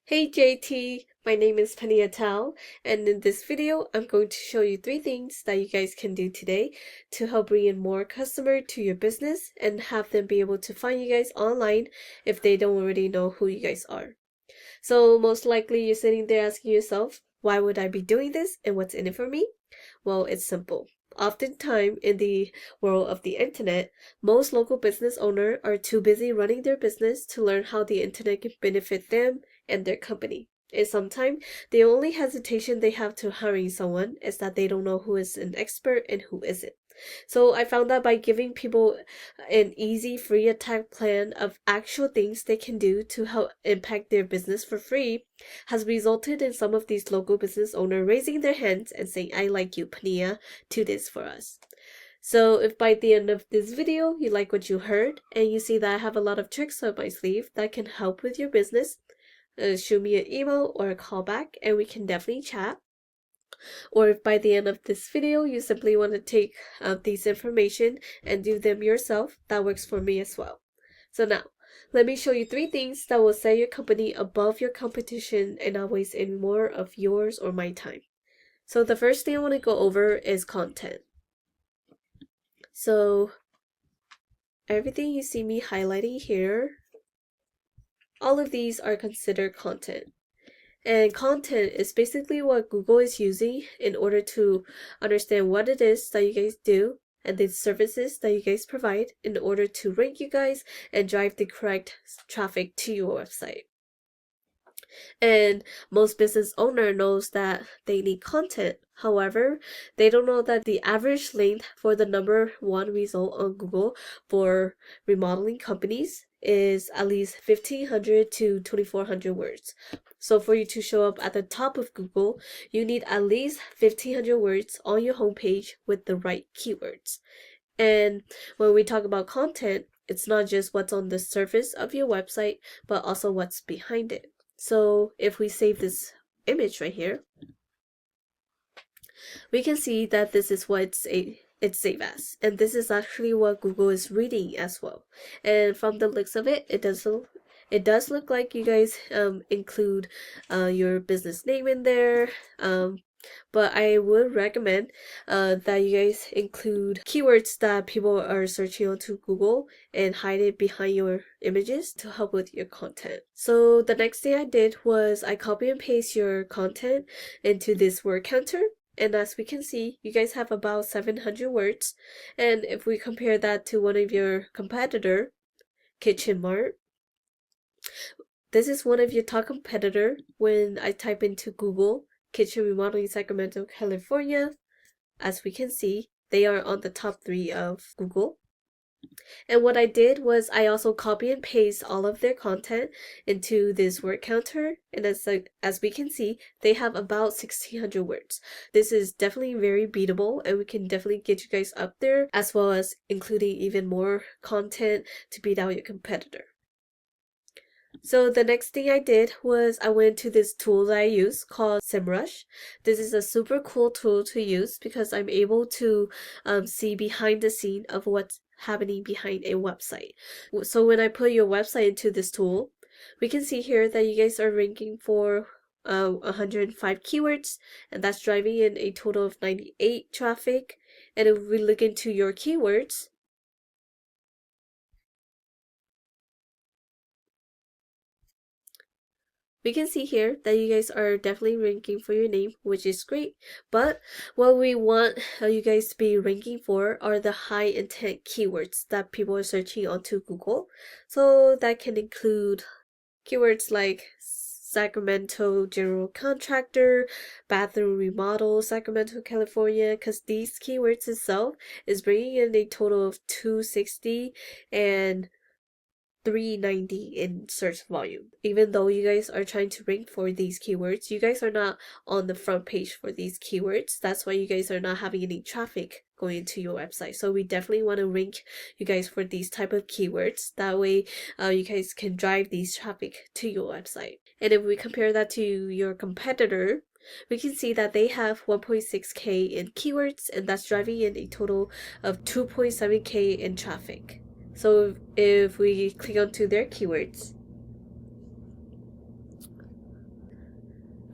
Hey JT, my name is Panyia, and in this video, I'm going to show you 3 things that you guys can do today to help bring in more customer to your business and have them be able to find you guys online if they don't already know who you guys are. So most likely you're sitting there asking yourself, why would I be doing this and what's in it for me? Well, it's simple. Oftentimes in the world of the internet, most local business owners are too busy running their business to learn how the internet can benefit them and their company. And sometimes the only hesitation they have to hiring someone is that they don't know who is an expert and who isn't. So I found that by giving people an easy free attack plan of actual things they can do to help impact their business for free has resulted in some of these local business owners raising their hands and saying, I like you, Panyia, do this for us. So if by the end of this video you like what you heard and you see that I have a lot of tricks up my sleeve that can help with your business, shoot me an email or a call back and we can definitely chat. Or if by the end of this video you simply want to take these information and do them yourself, that works for me as well. So now, let me show you 3 things that will set your company above your competition and not waste any more of yours or my time. So the first thing I want to go over is content. So everything you see me highlighting here, all of these are considered content. And content is basically what Google is using in order to understand what it is that you guys do and the services that you guys provide in order to rank you guys and drive the correct traffic to your website. And most business owner knows that they need content. However, they don't know that the average length for the #1 result on Google for remodeling companies is at least 1,500 to 2,400 words. So for you to show up at the top of Google, you need at least 1,500 words on your homepage with the right keywords. And when we talk about content, it's not just what's on the surface of your website, but also what's behind it. So if we save this image right here, we can see that this is what it's saved as. And this is actually what Google is reading as well. And from the looks of it, it does look like you guys include your business name in there. But I would recommend that you guys include keywords that people are searching onto Google and hide it behind your images to help with your content. So the next thing I did was I copy and paste your content into this word counter. And as we can see, you guys have about 700 words. And if we compare that to one of your competitor, Kitchen Mart, this is one of your top competitor when I type into Google kitchen remodeling Sacramento, California. As we can see, they are on the top 3 of Google. And what I did was I also copy and paste all of their content into this word counter. And as we can see, they have about 1,600 words. This is definitely very beatable and we can definitely get you guys up there as well as including even more content to beat out your competitor. So the next thing I did was I went to this tool that I use called SEMrush. This is a super cool tool to use because I'm able to see behind the scene of what's happening behind a website. So when I put your website into this tool, we can see here that you guys are ranking for 105 keywords, and that's driving in a total of 98 traffic. And if we look into your keywords, we can see here that you guys are definitely ranking for your name, which is great. But what we want you guys to be ranking for are the high intent keywords that people are searching onto Google. So that can include keywords like Sacramento general contractor, bathroom remodel, Sacramento, California, because these keywords itself is bringing in a total of 260 and 390 in search volume. Even though you guys are trying to rank for these keywords, you guys are not on the front page for these keywords. That's why you guys are not having any traffic going into your website. So we definitely want to rank you guys for these type of keywords. That way you guys can drive these traffic to your website. And if we compare that to your competitor, we can see that they have 1.6K in keywords, and that's driving in a total of 2.7K in traffic. So if we click onto their keywords,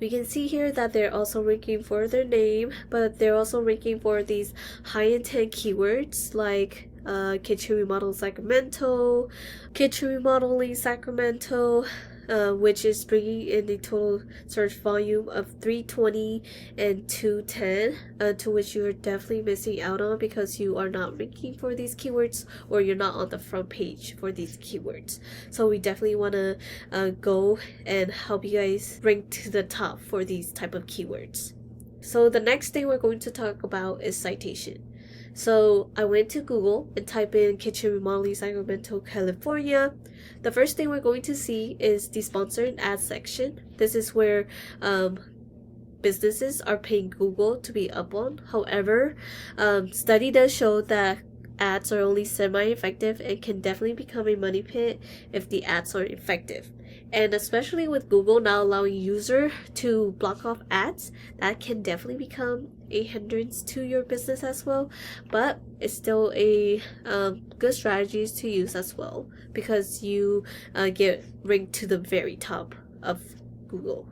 We can see here that they're also ranking for their name, but they're also ranking for these high intent keywords like kitchen remodel Sacramento, kitchen remodeling Sacramento, which is bringing in a total search volume of 320 and 210, to which you are definitely missing out on because you are not ranking for these keywords or you're not on the front page for these keywords. So we definitely want to go and help you guys rank to the top for these type of keywords. So the next thing we're going to talk about is citation. So I went to Google and type in kitchen remodeling Sacramento, California. The first thing we're going to see is the sponsored ads section. This is where businesses are paying Google to be up on. However, study does show that ads are only semi-effective and can definitely become a money pit if the ads aren't effective. And especially with Google now allowing user to block off ads, that can definitely become a hindrance to your business as well. But it's still a good strategies to use as well because you get ranked to the very top of Google.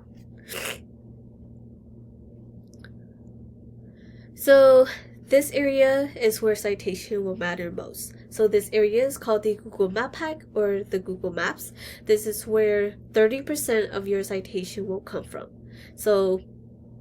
So this area is where citation will matter most. So this area is called the Google Map Pack or the Google Maps. This is where 30% of your citation will come from. So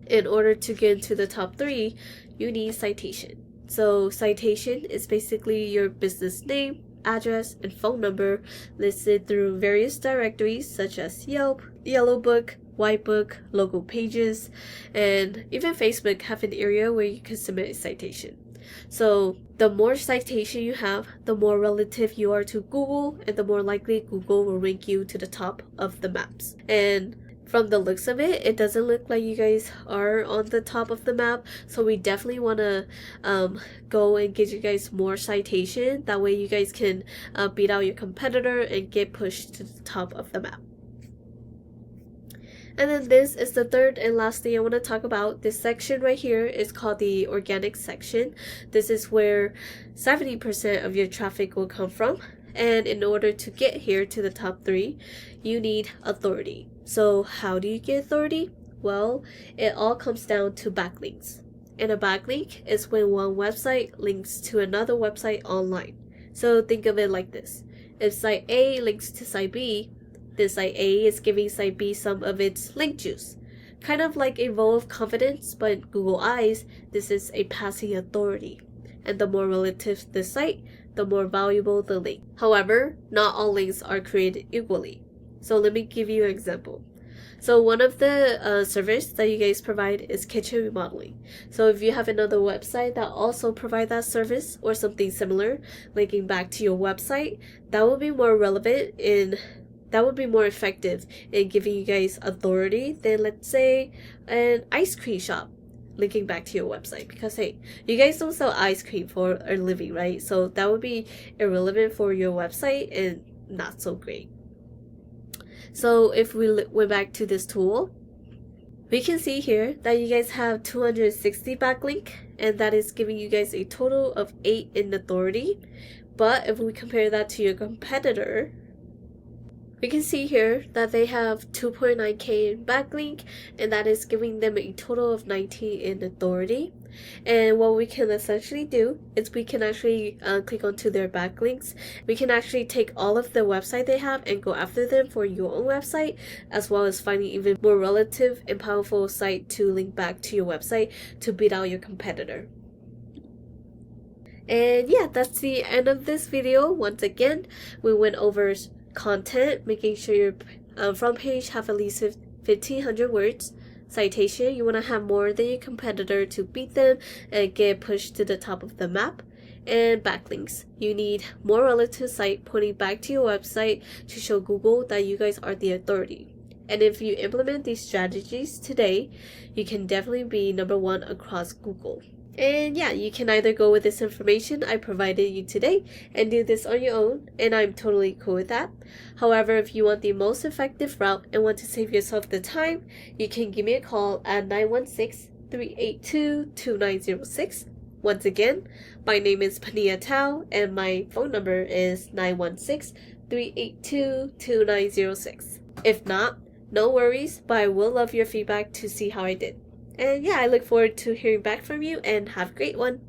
in order to get into the top 3, you need citation. So citation is basically your business name, address, and phone number listed through various directories such as Yelp, Yellow Book, Whitebook, local pages, and even Facebook have an area where you can submit a citation. So the more citation you have, the more relative you are to Google, and the more likely Google will rank you to the top of the maps. And from the looks of it, it doesn't look like you guys are on the top of the map, so we definitely want to go and get you guys more citation. That way you guys can beat out your competitor and get pushed to the top of the map. And then this is the third and last thing I want to talk about. This section right here is called the organic section. This is where 70% of your traffic will come from. And in order to get here to the top 3, you need authority. So how do you get authority? Well, it all comes down to backlinks. And a backlink is when one website links to another website online. So think of it like this. If site A links to site B, then site A is giving site B some of its link juice. Kind of like a vote of confidence, but in Google eyes, this is a passing authority. And the more relative the site, the more valuable the link. However, not all links are created equally. So let me give you an example. So one of the service that you guys provide is kitchen remodeling. So if you have another website that also provide that service or something similar, linking back to your website, that will be more relevant that would be more effective in giving you guys authority than, let's say, an ice cream shop linking back to your website. Because hey, you guys don't sell ice cream for a living, right? So that would be irrelevant for your website and not so great. So if we went back to this tool, we can see here that you guys have 260 backlink, and that is giving you guys a total of 8 in authority. But if we compare that to your competitor, we can see here that they have 2.9k in backlink, and that is giving them a total of 19 in authority. And what we can essentially do is we can actually click onto their backlinks. We can actually take all of the website they have and go after them for your own website, as well as finding even more relative and powerful site to link back to your website to beat out your competitor. And yeah, that's the end of this video. Once again, we went over content, making sure your front page have at least 1,500 words. Citation, you want to have more than your competitor to beat them and get pushed to the top of the map. And backlinks, you need more relative site pointing back to your website to show Google that you guys are the authority. And if you implement these strategies today, you can definitely be number 1 across Google. And yeah, you can either go with this information I provided you today and do this on your own, and I'm totally cool with that. However, if you want the most effective route and want to save yourself the time, you can give me a call at 916-382-2906. Once again, my name is Panyia and my phone number is 916-382-2906. If not, no worries, but I will love your feedback to see how I did. And yeah, I look forward to hearing back from you and have a great one.